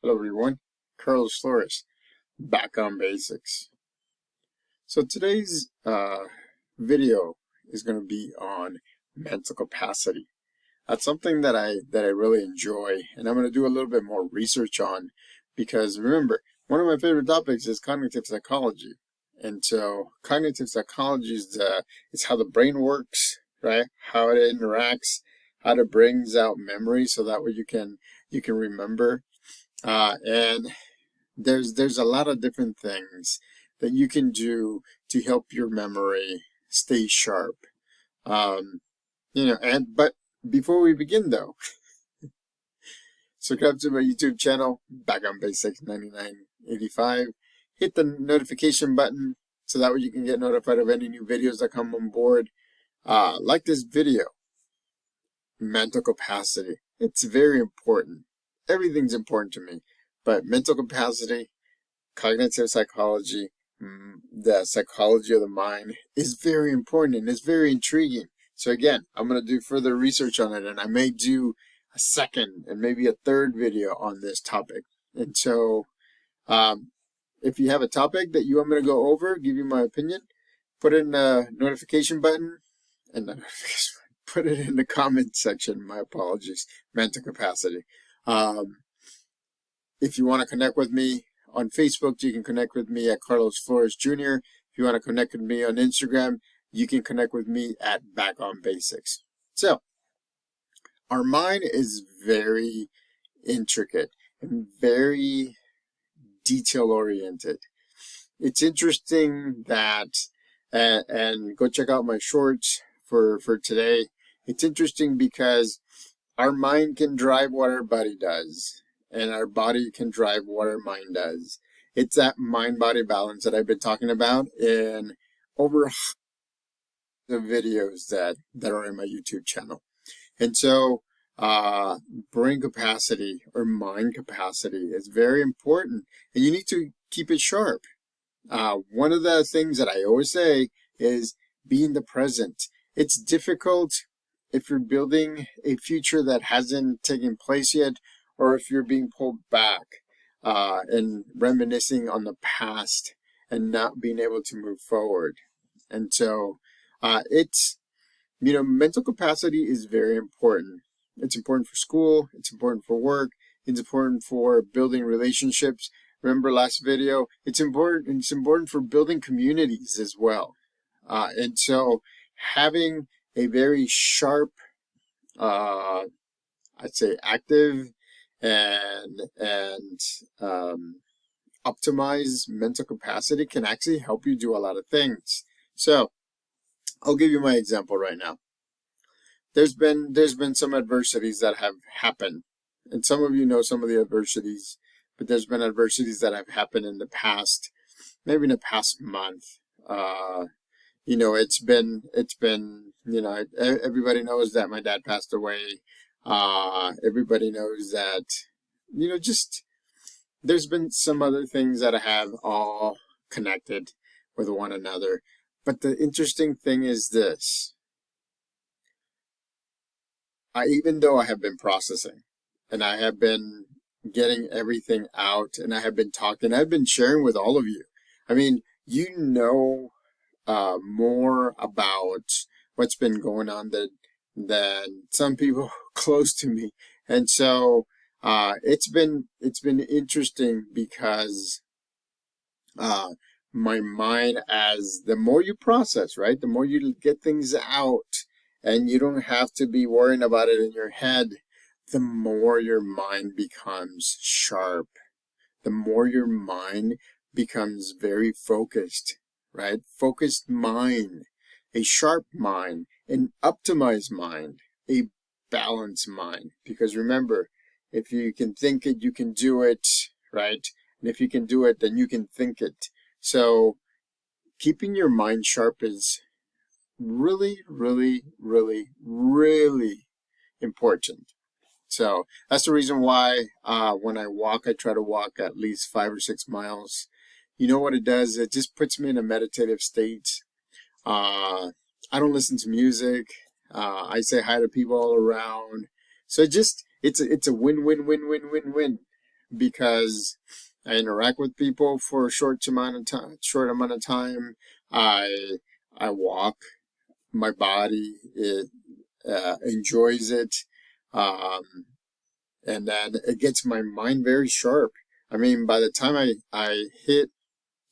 Hello everyone, Carlos Flores, back on basics. So today's video is going to be on mental capacity. That's something that I really enjoy, and I'm going to do a little bit more research on because remember, one of my favorite topics is cognitive psychology, and so cognitive psychology is how the brain works, right? How it interacts, how it brings out memory, so that way you can remember. And there's a lot of different things that you can do to help your memory stay sharp. Um, but before we begin though, subscribe to my YouTube channel, Back on Basics 9985. Hit the notification button so that way you can get notified of any new videos that come on board. Like this video, mental capacity. It's very important. Everything's important to me, but mental capacity, cognitive psychology, the psychology of the mind is very important and it's very intriguing. So again, I'm going to do further research on it, and I may do a second and maybe a third video on this topic. And so if you have a topic that you want me to go over, give you my opinion, put in the notification button and put it in the comment section. My apologies. Mental capacity. If you want to connect with me on Facebook, you can connect with me at Carlos Flores Jr. If you want to connect with me on Instagram, you can connect with me at Back on Basics. So, our mind is very intricate and very detail-oriented. It's interesting that, and go check out my shorts for today. It's interesting because our mind can drive what our body does, and our body can drive what our mind does. It's that mind-body balance that I've been talking about in over the videos that are in my YouTube channel. And so brain capacity or mind capacity is very important, and you need to keep it sharp. One of the things that I always say is be in the present. It's difficult if you're building a future that hasn't taken place yet, or if you're being pulled back and reminiscing on the past and not being able to move forward. And so mental capacity is very important. It's important for school, it's important for work, it's important for building relationships. Remember last video, it's important for building communities as well. And so having a very sharp, I'd say active and optimized mental capacity can actually help you do a lot of things. So I'll give you my example right now. There's been some adversities that have happened, and some of you know some of the adversities, but there's been adversities that have happened in the past, maybe in the past month. It's been everybody knows that my dad passed away. Everybody knows that, just there's been some other things that have all connected with one another. But the interesting thing is this. Even though I have been processing and I have been getting everything out and I have been talking, I've been sharing with all of you. I mean, more about what's been going on than some people close to me. And so it's been interesting because my mind, as the more you process, right, the more you get things out and you don't have to be worrying about it in your head, the more your mind becomes sharp, the more your mind becomes very focused, right? Focused mind, a sharp mind, an optimized mind, a balanced mind. Because remember, if you can think it, you can do it, right? And if you can do it, then you can think it. So keeping your mind sharp is really, really, really, really important. So that's the reason why when I walk, I try to walk at least 5 or 6 miles. You know what it does? It just puts me in a meditative state. I don't listen to music. I say hi to people all around. So it's a win-win-win-win-win-win. because I interact with people for a short amount of time. I I walk. My body enjoys it, um, and then it gets my mind very sharp. I mean, by the time I hit,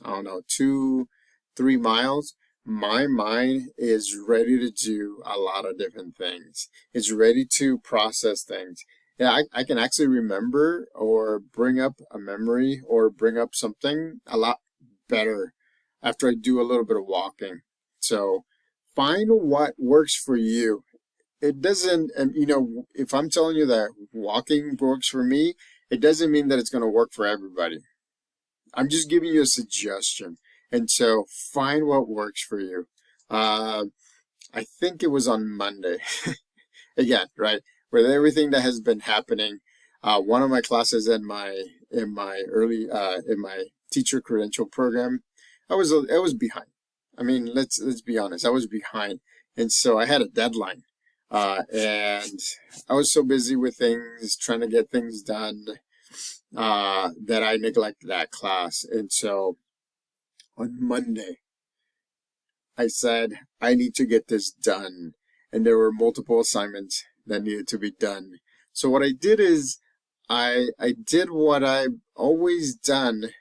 I don't know, 2, 3 miles, my mind is ready to do a lot of different things. It's ready to process things. Yeah, I can actually remember or bring up a memory or bring up something a lot better after I do a little bit of walking. So find what works for you. It doesn't, and if I'm telling you that walking works for me, it doesn't mean that it's going to work for everybody. I'm just giving you a suggestion. And so find what works for you. Uh, I think it was on Monday. Again, right? With everything that has been happening, one of my classes in my teacher credential program, I was behind. I mean, let's be honest, I was behind. And so I had a deadline. And I was so busy with things, trying to get things done, that I neglected that class. And so on Monday, I said, I need to get this done. And there were multiple assignments that needed to be done. So what I did is I did what I've always done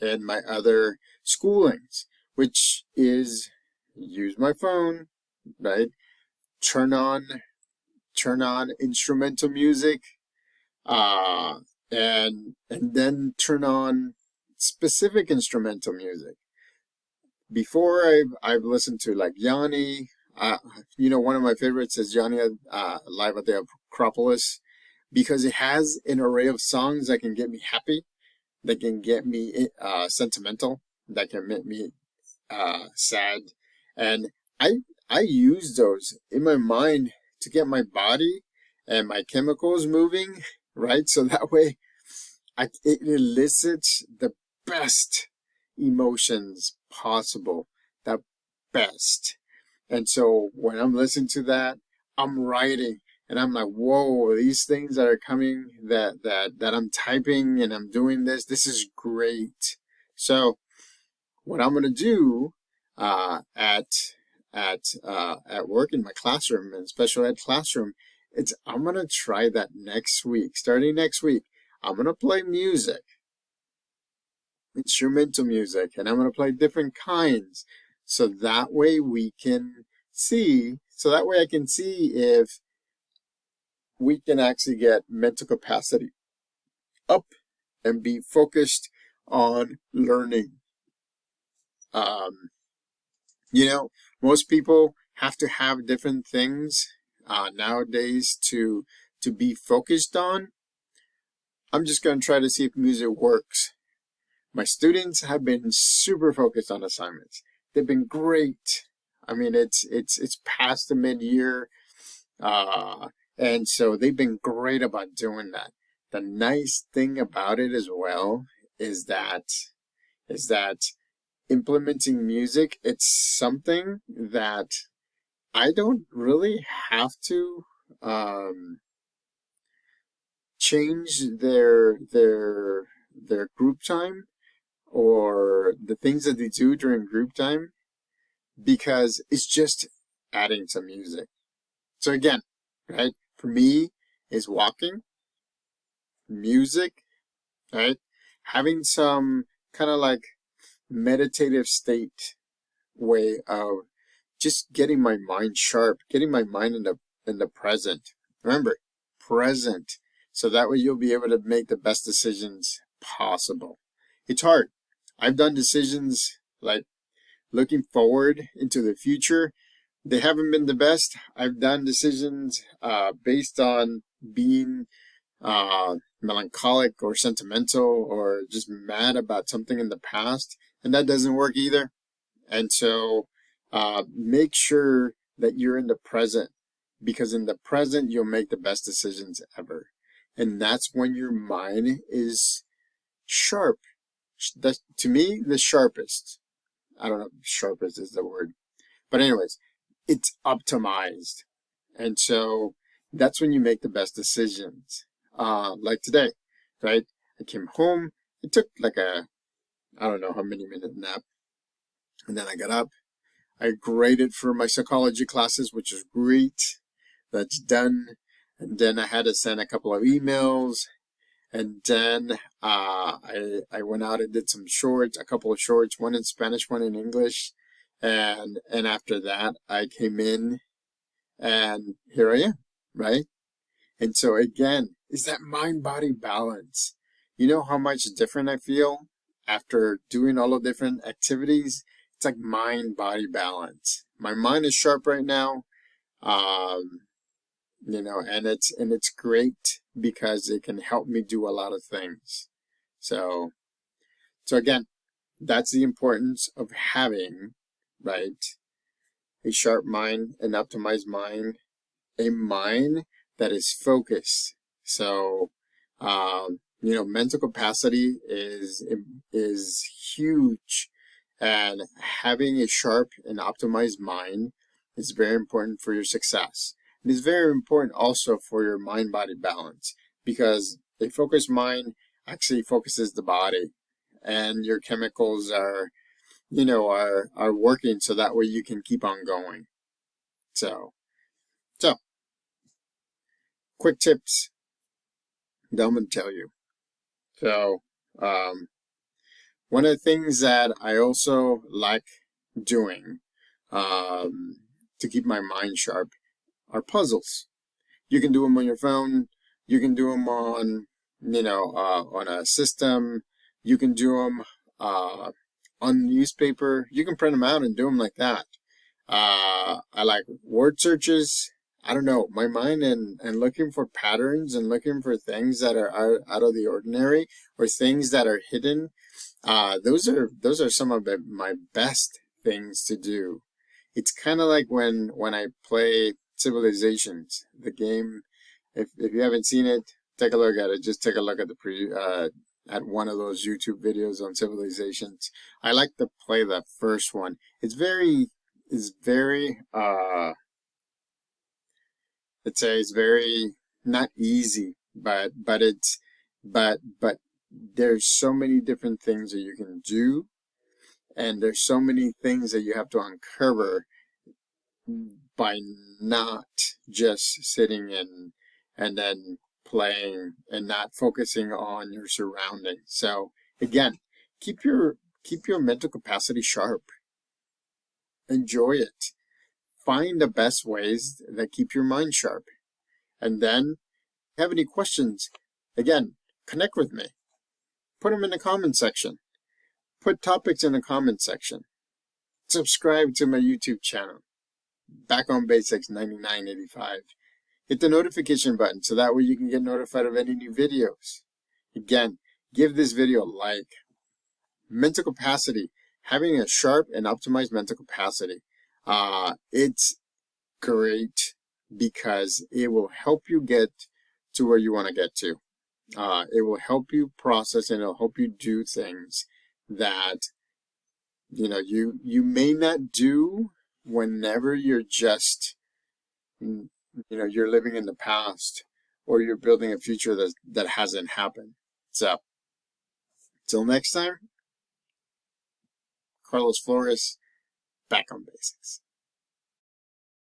in my other schoolings, which is use my phone, right? Turn on instrumental music, uh, and then turn on specific instrumental music. Before I've listened to like Yanni. One of my favorites is Yanni live at the Acropolis, because it has an array of songs that can get me happy, that can get me sentimental, that can make me sad, and I use those in my mind to get my body and my chemicals moving, right? So that way it elicits the best emotions possible, the best. And so when I'm listening to that, I'm writing and I'm like, whoa, these things that are coming, that I'm typing and I'm doing this is great. So what I'm gonna do at work in my classroom, in special ed classroom, I'm gonna try that next week. Starting next week, I'm gonna play music, instrumental music, and I'm gonna play different kinds, so that way I can see if we can actually get mental capacity up and be focused on learning. Um, most people have to have different things nowadays to be focused on. I'm just going to try to see if music works. My students have been super focused on assignments. They've been great. I mean, it's past the mid-year, and so they've been great about doing that. The nice thing about it as well is that implementing music, it's something that I don't really have to change their group time or the things that they do during group time, because it's just adding some music. So again, right, for me is walking, music, right, having some kind of like meditative state way of just getting my mind sharp, getting my mind in the present. Remember, present. So that way you'll be able to make the best decisions possible. It's hard. I've done decisions like looking forward into the future. They haven't been the best. I've done decisions based on being melancholic or sentimental or just mad about something in the past, and that doesn't work either. And so make sure that you're in the present, because in the present you'll make the best decisions ever. And that's when your mind is sharp. That's, to me, the sharpest. I don't know if sharpest is the word. But anyways, it's optimized. And so that's when you make the best decisions. Like today, right? I came home. It took like I don't know how many minute nap. And then I got up. I graded for my psychology classes, which is great. That's done. And then I had to send a couple of emails. And then I went out and did some shorts, a couple of shorts, one in Spanish, one in English. And after that, I came in and here I am, right? And so again, it's that mind-body balance. You know how much different I feel after doing all the different activities? It's like mind-body balance. My mind is sharp right now, you know, and it's great because it can help me do a lot of things. So again, that's the importance of having, right, a sharp mind, an optimized mind, a mind that is focused. So, you know, mental capacity is huge, and having a sharp and optimized mind is very important for your success. It is very important also for your mind-body balance, because a focused mind actually focuses the body, and your chemicals are, you know, are working so that way you can keep on going. So quick tips that I'm going to tell you. So, one of the things that I also like doing to keep my mind sharp are puzzles. You can do them on your phone. You can do them on, you know, on a system. You can do them on newspaper. You can print them out and do them like that. I like word searches. I don't know, my mind and looking for patterns and looking for things that are out of the ordinary or things that are hidden. Those are some of my best things to do. It's kind of like when I play Civilizations, the game. If you haven't seen it, take a look at it. Just take a look at the at one of those YouTube videos on Civilizations. I like to play the first one. It's very let's say it's very not easy, but there's so many different things that you can do, and there's so many things that you have to uncover by not just sitting and then playing and not focusing on your surroundings. So again, keep your mental capacity sharp. Enjoy it. Find the best ways that keep your mind sharp. And then, if you have any questions, again, connect with me. Put them in the comment section. Put topics in the comment section. Subscribe to my YouTube channel, Back on Basics 9985. Hit the notification button so that way you can get notified of any new videos. Again, give this video a like. Mental capacity. Having a sharp and optimized mental capacity. It's great because it will help you get to where you want to get to. It will help you process, and it'll help you do things that, you know, you may not do whenever you're just, you know, you're living in the past or you're building a future that hasn't happened. So, till next time, Carlos Flores, Back on Basics.